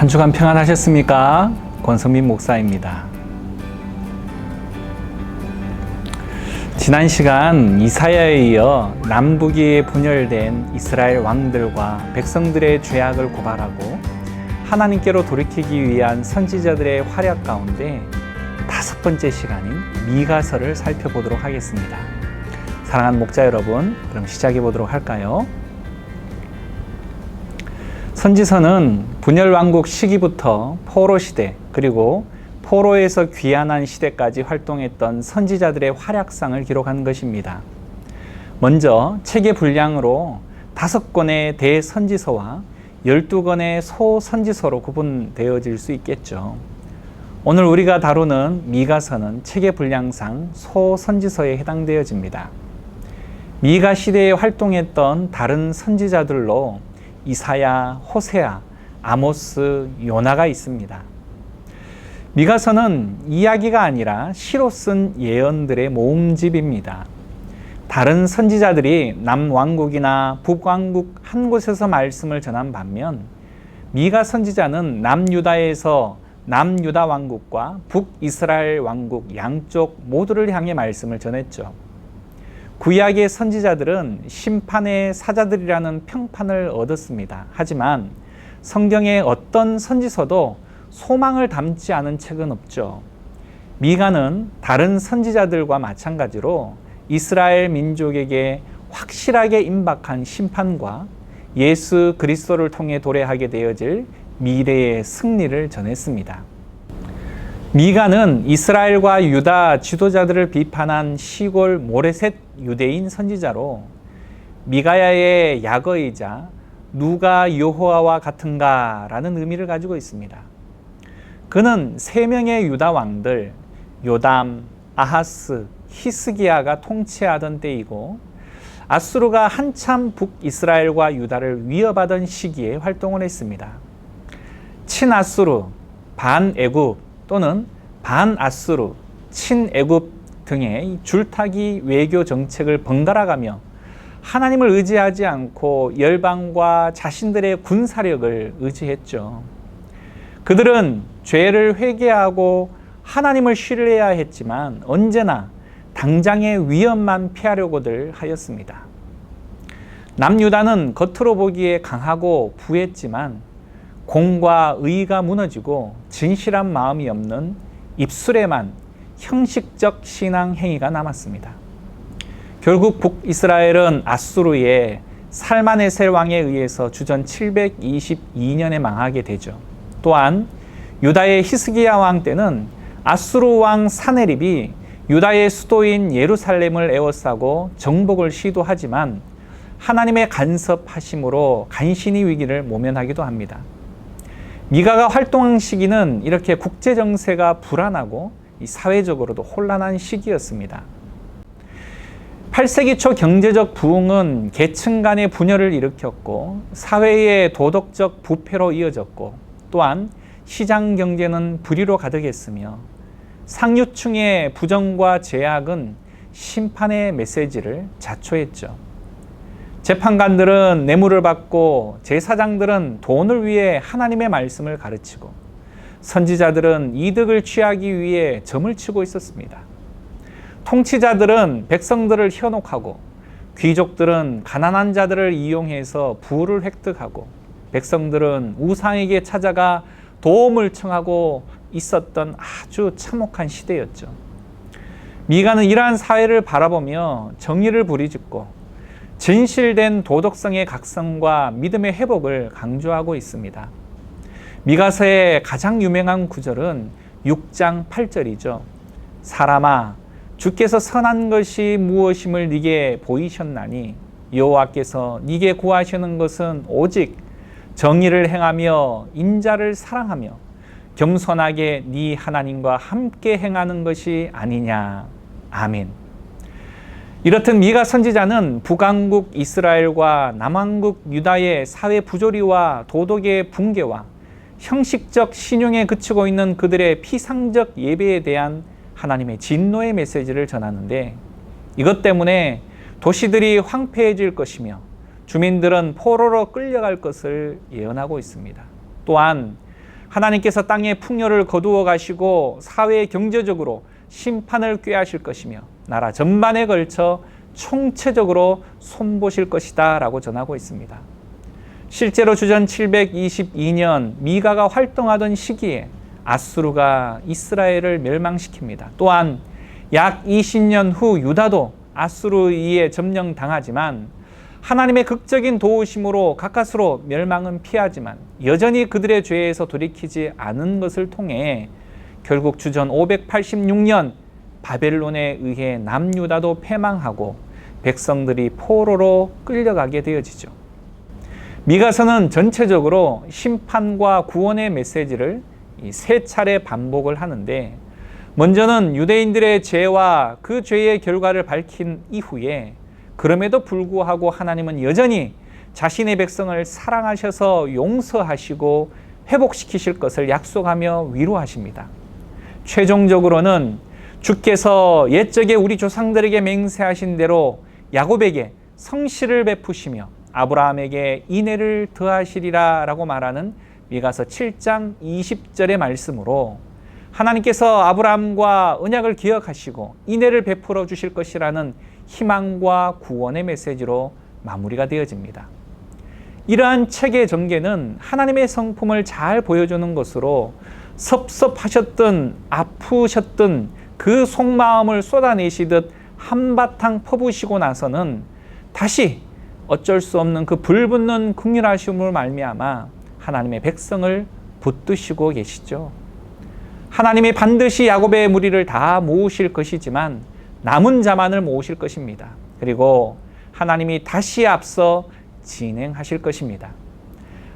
한 주간 평안하셨습니까? 권성민 목사입니다. 지난 시간 이사야에 이어 남북이 분열된 이스라엘 왕들과 백성들의 죄악을 고발하고 하나님께로 돌이키기 위한 선지자들의 활약 가운데 다섯 번째 시간인 미가서를 살펴보도록 하겠습니다. 사랑하는 목자 여러분, 그럼 시작해 보도록 할까요? 선지서는 분열왕국 시기부터 포로 시대, 그리고 포로에서 귀환한 시대까지 활동했던 선지자들의 활약상을 기록한 것입니다. 먼저 책의 분량으로 5권의 대선지서와 12권의 소선지서로 구분되어질 수 있겠죠. 오늘 우리가 다루는 미가서는 책의 분량상 소선지서에 해당되어집니다. 미가 시대에 활동했던 다른 선지자들로 이사야, 호세아, 아모스, 요나가 있습니다. 미가서는 이야기가 아니라 시로 쓴 예언들의 모음집입니다. 다른 선지자들이 남왕국이나 북왕국 한 곳에서 말씀을 전한 반면 미가 선지자는 남유다에서 남유다 왕국과 북이스라엘 왕국 양쪽 모두를 향해 말씀을 전했죠. 구약의 선지자들은 심판의 사자들이라는 평판을 얻었습니다. 하지만 성경의 어떤 선지서도 소망을 담지 않은 책은 없죠. 미가는 다른 선지자들과 마찬가지로 이스라엘 민족에게 확실하게 임박한 심판과 예수 그리스도를 통해 도래하게 되어질 미래의 승리를 전했습니다. 미가는 이스라엘과 유다 지도자들을 비판한 시골 모레셋 유대인 선지자로 미가야의 약어이자 누가 여호와와 같은가라는 의미를 가지고 있습니다. 그는 3명의 유다 왕들 요담, 아하스, 히스기야가 통치하던 때이고 아수르가 한참 북이스라엘과 유다를 위협하던 시기에 활동을 했습니다. 친아수르, 반애굽 또는 반아수르, 친애굽 등의 줄타기 외교 정책을 번갈아가며 하나님을 의지하지 않고 열방과 자신들의 군사력을 의지했죠. 그들은 죄를 회개하고 하나님을 신뢰해야 했지만 언제나 당장의 위험만 피하려고들 하였습니다. 남유다는 겉으로 보기에 강하고 부했지만 공과 의가 무너지고 진실한 마음이 없는 입술에만 형식적 신앙 행위가 남았습니다. 결국 북이스라엘은 아수르의 살마네셀 왕에 의해서 주전 722년에 망하게 되죠. 또한 유다의 히스기야 왕 때는 아수르 왕 사네립이 유다의 수도인 예루살렘을 에워싸고 정복을 시도하지만 하나님의 간섭하심으로 간신히 위기를 모면하기도 합니다. 미가가 활동한 시기는 이렇게 국제 정세가 불안하고 사회적으로도 혼란한 시기였습니다. 8세기 초 경제적 부흥은 계층 간의 분열을 일으켰고 사회의 도덕적 부패로 이어졌고 또한 시장 경제는 불의로 가득했으며 상류층의 부정과 제약은 심판의 메시지를 자초했죠. 재판관들은 뇌물을 받고 제사장들은 돈을 위해 하나님의 말씀을 가르치고 선지자들은 이득을 취하기 위해 점을 치고 있었습니다. 통치자들은 백성들을 현혹하고 귀족들은 가난한 자들을 이용해서 부를 획득하고 백성들은 우상에게 찾아가 도움을 청하고 있었던 아주 참혹한 시대였죠. 미가는 이러한 사회를 바라보며 정의를 부리짖고 진실된 도덕성의 각성과 믿음의 회복을 강조하고 있습니다. 미가서의 가장 유명한 구절은 6장 8절이죠. 사람아, 주께서 선한 것이 무엇임을 네게 보이셨나니 여호와께서 네게 구하시는 것은 오직 정의를 행하며 인자를 사랑하며 겸손하게 네 하나님과 함께 행하는 것이 아니냐. 아멘. 이렇듯 미가 선지자는 북왕국 이스라엘과 남왕국 유다의 사회 부조리와 도덕의 붕괴와 형식적 신용에 그치고 있는 그들의 피상적 예배에 대한 하나님의 진노의 메시지를 전하는데 이것 때문에 도시들이 황폐해질 것이며 주민들은 포로로 끌려갈 것을 예언하고 있습니다. 또한 하나님께서 땅의 풍요를 거두어 가시고 사회 경제적으로 심판을 꾀하실 것이며 나라 전반에 걸쳐 총체적으로 손보실 것이다 라고 전하고 있습니다. 실제로 주전 722년 미가가 활동하던 시기에 아수르가 이스라엘을 멸망시킵니다. 또한 약 20년 후 유다도 아수르에 의해 점령당하지만 하나님의 극적인 도우심으로 가까스로 멸망은 피하지만 여전히 그들의 죄에서 돌이키지 않은 것을 통해 결국 주전 586년 바벨론에 의해 남유다도 패망하고 백성들이 포로로 끌려가게 되어지죠. 미가서는 전체적으로 심판과 구원의 메시지를 세 차례 반복을 하는데, 먼저는 유대인들의 죄와 그 죄의 결과를 밝힌 이후에 그럼에도 불구하고 하나님은 여전히 자신의 백성을 사랑하셔서 용서하시고 회복시키실 것을 약속하며 위로하십니다. 최종적으로는 주께서 옛적에 우리 조상들에게 맹세하신 대로 야곱에게 성실을 베푸시며 아브라함에게 인애를 더하시리라 라고 말하는 미가서 7장 20절의 말씀으로 하나님께서 아브라함과 언약을 기억하시고 인애를 베풀어 주실 것이라는 희망과 구원의 메시지로 마무리가 되어집니다. 이러한 책의 전개는 하나님의 성품을 잘 보여주는 것으로 섭섭하셨던 아프셨던 그 속마음을 쏟아내시듯 한바탕 퍼부으시고 나서는 다시 어쩔 수 없는 그 불붙는 긍휼하심으로 말미암아 하나님의 백성을 붙드시고 계시죠. 하나님이 반드시 야곱의 무리를 다 모으실 것이지만 남은 자만을 모으실 것입니다. 그리고 하나님이 다시 앞서 진행하실 것입니다.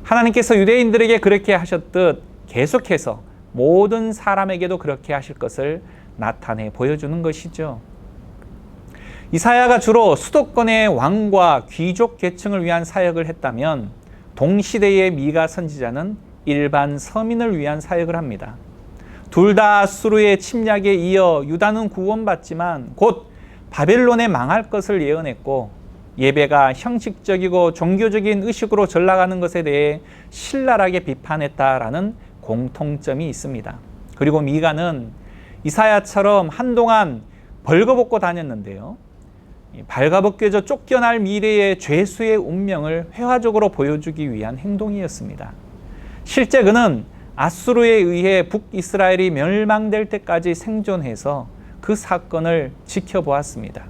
하나님께서 유대인들에게 그렇게 하셨듯 계속해서 모든 사람에게도 그렇게 하실 것을 나타내 보여주는 것이죠. 이사야가 주로 수도권의 왕과 귀족 계층을 위한 사역을 했다면 동시대의 미가 선지자는 일반 서민을 위한 사역을 합니다. 둘 다 아수르의 침략에 이어 유다는 구원받지만 곧 바벨론에 망할 것을 예언했고, 예배가 형식적이고 종교적인 의식으로 전락하는 것에 대해 신랄하게 비판했다라는 공통점이 있습니다. 그리고 미가는 이사야처럼 한동안 벌거벗고 다녔는데요, 발가벗겨져 쫓겨날 미래의 죄수의 운명을 회화적으로 보여주기 위한 행동이었습니다. 실제 그는 아수르에 의해 북이스라엘이 멸망될 때까지 생존해서 그 사건을 지켜보았습니다.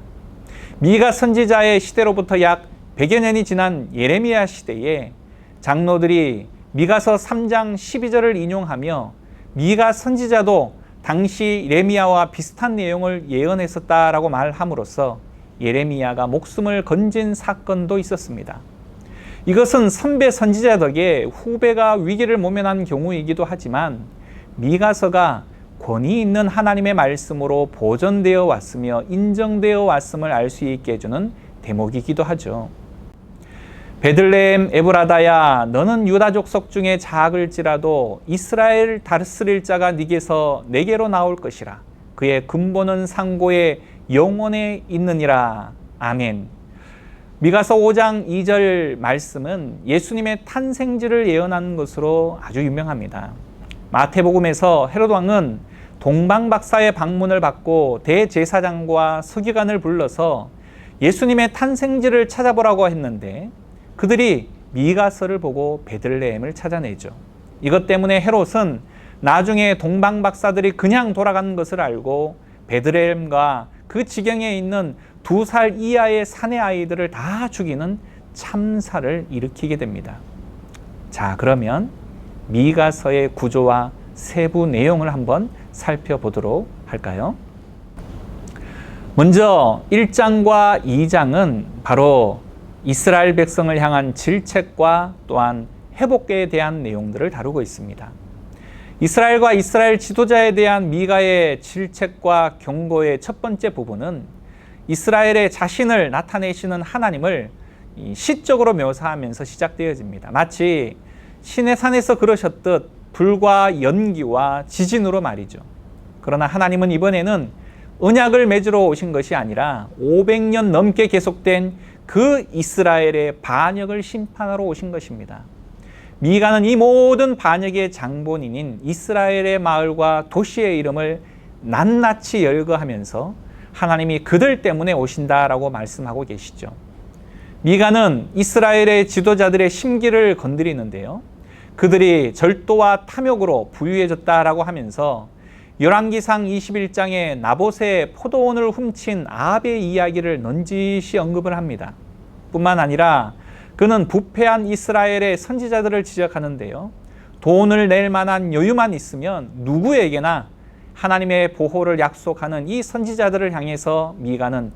미가 선지자의 시대로부터 약 100여 년이 지난 예레미야 시대에 장로들이 미가서 3장 12절을 인용하며 미가 선지자도 당시 예레미야와 비슷한 내용을 예언했었다라고 말함으로써 예레미야가 목숨을 건진 사건도 있었습니다. 이것은 선배 선지자 덕에 후배가 위기를 모면한 경우이기도 하지만 미가서가 권위 있는 하나님의 말씀으로 보존되어 왔으며 인정되어 왔음을 알 수 있게 해주는 대목이기도 하죠. 베들레헴 에브라다야, 너는 유다 족속 중에 작을지라도 이스라엘 다스릴 자가 네게로 나올 것이라. 그의 근본은 상고에 영원에 있느니라. 아멘. 미가서 5장 2절 말씀은 예수님의 탄생지를 예언하는 것으로 아주 유명합니다. 마태복음에서 헤롯 왕은 동방박사의 방문을 받고 대제사장과 서기관을 불러서 예수님의 탄생지를 찾아보라고 했는데 그들이 미가서를 보고 베들레헴을 찾아내죠. 이것 때문에 헤롯은 나중에 동방박사들이 그냥 돌아간 것을 알고 베들레헴과 그 지경에 있는 2살 이하의 사내 아이들을 다 죽이는 참사를 일으키게 됩니다. 자, 그러면 미가서의 구조와 세부 내용을 한번 살펴보도록 할까요? 먼저 1장과 2장은 바로 이스라엘 백성을 향한 질책과 또한 회복에 대한 내용들을 다루고 있습니다. 이스라엘과 이스라엘 지도자에 대한 미가의 질책과 경고의 첫 번째 부분은 이스라엘의 자신을 나타내시는 하나님을 시적으로 묘사하면서 시작되어집니다. 마치 신의 산에서 그러셨듯 불과 연기와 지진으로 말이죠. 그러나 하나님은 이번에는 언약을 맺으러 오신 것이 아니라 500년 넘게 계속된 그 이스라엘의 반역을 심판하러 오신 것입니다. 미가는 이 모든 반역의 장본인인 이스라엘의 마을과 도시의 이름을 낱낱이 열거하면서 하나님이 그들 때문에 오신다라고 말씀하고 계시죠. 미가는 이스라엘의 지도자들의 심기를 건드리는데요. 그들이 절도와 탐욕으로 부유해졌다라고 하면서 열왕기상 21장에 나봇의 포도원을 훔친 아합의 이야기를 넌지시 언급을 합니다. 뿐만 아니라 그는 부패한 이스라엘의 선지자들을 지적하는데요. 돈을 낼 만한 여유만 있으면 누구에게나 하나님의 보호를 약속하는 이 선지자들을 향해서 미가는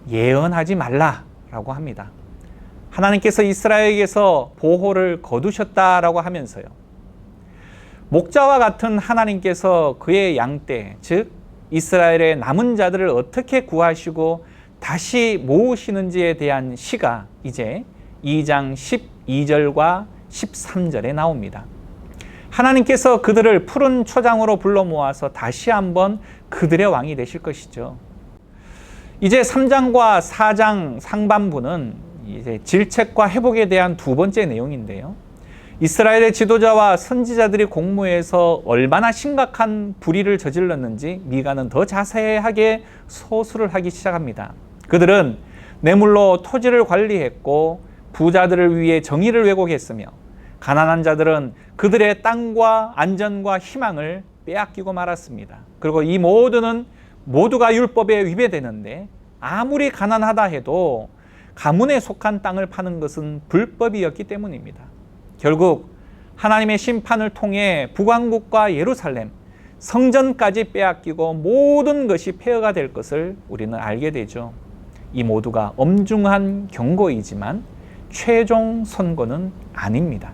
예언하지 말라라고 합니다. 하나님께서 이스라엘에게서 보호를 거두셨다라고 하면서요. 목자와 같은 하나님께서 그의 양떼, 즉 이스라엘의 남은 자들을 어떻게 구하시고 다시 모으시는지에 대한 시가 이제 2장 12절과 13절에 나옵니다. 하나님께서 그들을 푸른 초장으로 불러 모아서 다시 한번 그들의 왕이 되실 것이죠. 이제 3장과 4장 상반부는 이제 질책과 회복에 대한 두 번째 내용인데요. 이스라엘의 지도자와 선지자들이 공모해서 얼마나 심각한 불의를 저질렀는지 미가는 더 자세하게 서술을 하기 시작합니다. 그들은 뇌물로 토지를 관리했고 부자들을 위해 정의를 왜곡했으며 가난한 자들은 그들의 땅과 안전과 희망을 빼앗기고 말았습니다. 그리고 이 모두가 율법에 위배되는데 아무리 가난하다 해도 가문에 속한 땅을 파는 것은 불법이었기 때문입니다. 결국 하나님의 심판을 통해 북왕국과 예루살렘, 성전까지 빼앗기고 모든 것이 폐허가 될 것을 우리는 알게 되죠. 이 모두가 엄중한 경고이지만 최종 선고는 아닙니다.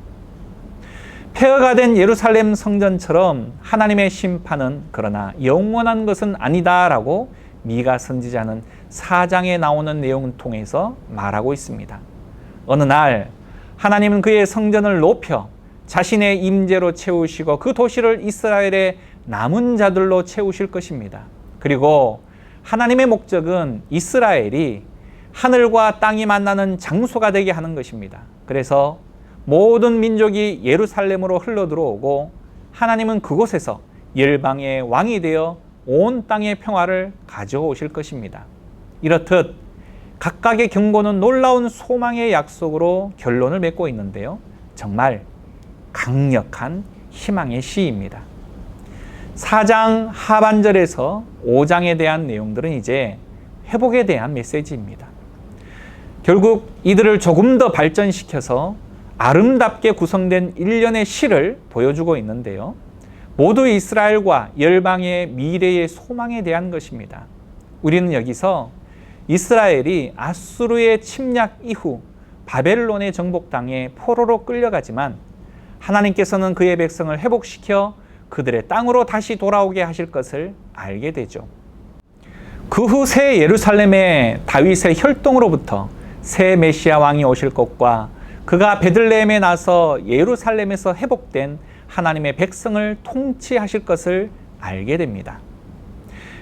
폐허가 된 예루살렘 성전처럼 하나님의 심판은 그러나 영원한 것은 아니다라고 미가 선지자는 4장에 나오는 내용을 통해서 말하고 있습니다. 어느 날 하나님은 그의 성전을 높여 자신의 임재로 채우시고 그 도시를 이스라엘의 남은 자들로 채우실 것입니다. 그리고 하나님의 목적은 이스라엘이 하늘과 땅이 만나는 장소가 되게 하는 것입니다. 그래서 모든 민족이 예루살렘으로 흘러들어오고 하나님은 그곳에서 열방의 왕이 되어 온 땅의 평화를 가져오실 것입니다. 이렇듯 각각의 경고는 놀라운 소망의 약속으로 결론을 맺고 있는데요. 정말 강력한 희망의 시입니다. 4장 하반절에서 5장에 대한 내용들은 이제 회복에 대한 메시지입니다. 결국 이들을 조금 더 발전시켜서 아름답게 구성된 일련의 시를 보여주고 있는데요. 모두 이스라엘과 열방의 미래의 소망에 대한 것입니다. 우리는 여기서 이스라엘이 아수르의 침략 이후 바벨론의 정복당에 포로로 끌려가지만 하나님께서는 그의 백성을 회복시켜 그들의 땅으로 다시 돌아오게 하실 것을 알게 되죠. 그 후 새 예루살렘의 다윗의 혈통으로부터 새 메시아 왕이 오실 것과 그가 베들레헴에 나서 예루살렘에서 회복된 하나님의 백성을 통치하실 것을 알게 됩니다.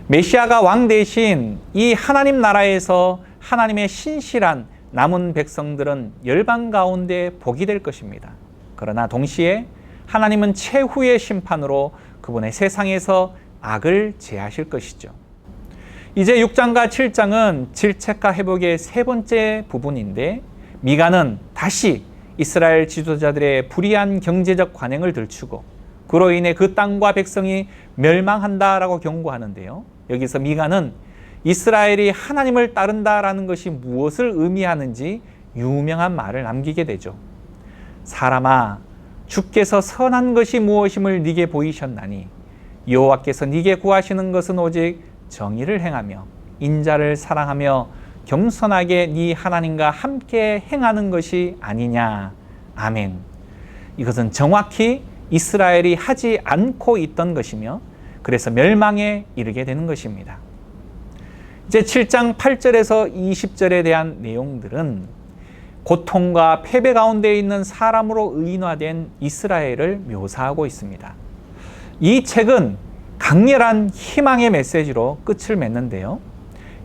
메시아가 왕 대신 이 하나님 나라에서 하나님의 신실한 남은 백성들은 열방 가운데 복이 될 것입니다. 그러나 동시에 하나님은 최후의 심판으로 그분의 세상에서 악을 제하실 것이죠. 이제 6장과 7장은 질책과 회복의 세 번째 부분인데 미가는 다시 이스라엘 지도자들의 불의한 경제적 관행을 들추고 그로 인해 그 땅과 백성이 멸망한다라고 경고하는데요. 여기서 미가는 이스라엘이 하나님을 따른다라는 것이 무엇을 의미하는지 유명한 말을 남기게 되죠. 사람아, 주께서 선한 것이 무엇임을 네게 보이셨나니 여호와께서 네게 구하시는 것은 오직 정의를 행하며 인자를 사랑하며 겸손하게 네 하나님과 함께 행하는 것이 아니냐. 아멘. 이것은 정확히 이스라엘이 하지 않고 있던 것이며 그래서 멸망에 이르게 되는 것입니다. 이제 7장 8절에서 20절에 대한 내용들은 고통과 패배 가운데 있는 사람으로 의인화된 이스라엘을 묘사하고 있습니다. 이 책은 강렬한 희망의 메시지로 끝을 맺는데요.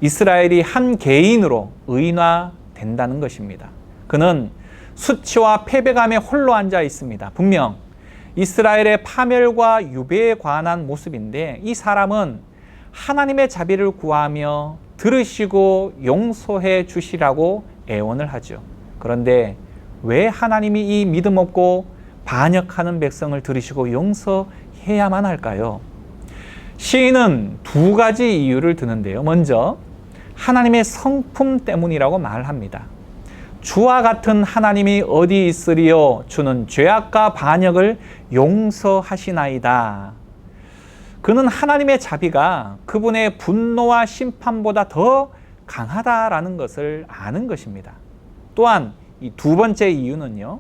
이스라엘이 한 개인으로 의인화된다는 것입니다. 그는 수치와 패배감에 홀로 앉아 있습니다. 분명 이스라엘의 파멸과 유배에 관한 모습인데 이 사람은 하나님의 자비를 구하며 들으시고 용서해 주시라고 애원을 하죠. 그런데 왜 하나님이 이 믿음 없고 반역하는 백성을 들으시고 용서해야만 할까요? 시인은 두 가지 이유를 드는데요. 먼저 하나님의 성품 때문이라고 말합니다. 주와 같은 하나님이 어디 있으리요? 주는 죄악과 반역을 용서하시나이다. 그는 하나님의 자비가 그분의 분노와 심판보다 더 강하다라는 것을 아는 것입니다. 또한 이 두 번째 이유는요,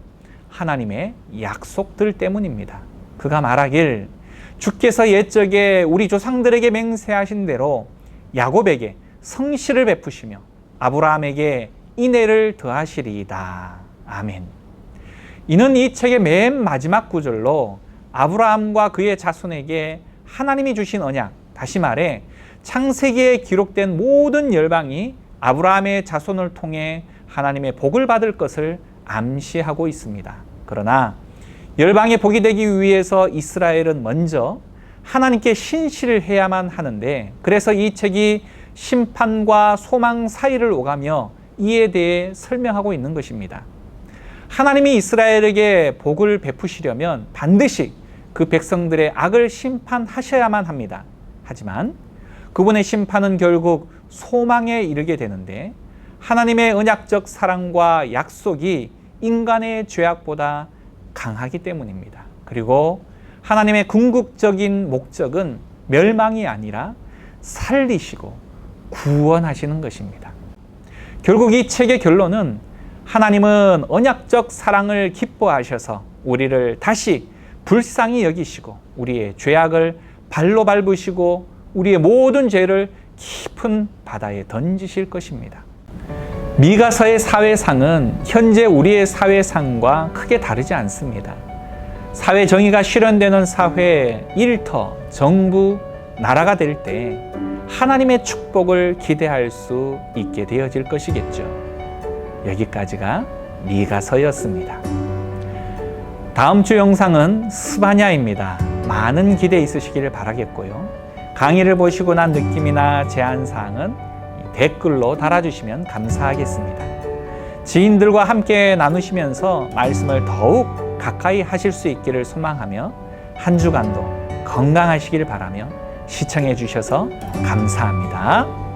하나님의 약속들 때문입니다. 그가 말하길 주께서 옛적에 우리 조상들에게 맹세하신 대로 야곱에게 성실을 베푸시며 아브라함에게 인애를 더하시리이다. 아멘. 이는 이 책의 맨 마지막 구절로 아브라함과 그의 자손에게 하나님이 주신 언약, 다시 말해 창세기에 기록된 모든 열방이 아브라함의 자손을 통해 하나님의 복을 받을 것을 암시하고 있습니다. 그러나 열방의 복이 되기 위해서 이스라엘은 먼저 하나님께 신실을 해야만 하는데, 그래서 이 책이 심판과 소망 사이를 오가며 이에 대해 설명하고 있는 것입니다. 하나님이 이스라엘에게 복을 베푸시려면 반드시 그 백성들의 악을 심판하셔야만 합니다. 하지만 그분의 심판은 결국 소망에 이르게 되는데, 하나님의 언약적 사랑과 약속이 인간의 죄악보다 강하기 때문입니다. 그리고 하나님의 궁극적인 목적은 멸망이 아니라 살리시고 구원하시는 것입니다. 결국 이 책의 결론은 하나님은 언약적 사랑을 기뻐하셔서 우리를 다시 불쌍히 여기시고 우리의 죄악을 발로 밟으시고 우리의 모든 죄를 깊은 바다에 던지실 것입니다. 미가서의 사회상은 현재 우리의 사회상과 크게 다르지 않습니다. 사회 정의가 실현되는 사회, 일터, 정부, 나라가 될 때 하나님의 축복을 기대할 수 있게 되어질 것이겠죠. 여기까지가 미가서였습니다. 다음 주 영상은 스바냐입니다. 많은 기대 있으시기를 바라겠고요. 강의를 보시고 난 느낌이나 제안사항은 댓글로 달아주시면 감사하겠습니다. 지인들과 함께 나누시면서 말씀을 더욱 가까이 하실 수 있기를 소망하며 한 주간도 건강하시길 바라며 시청해 주셔서 감사합니다.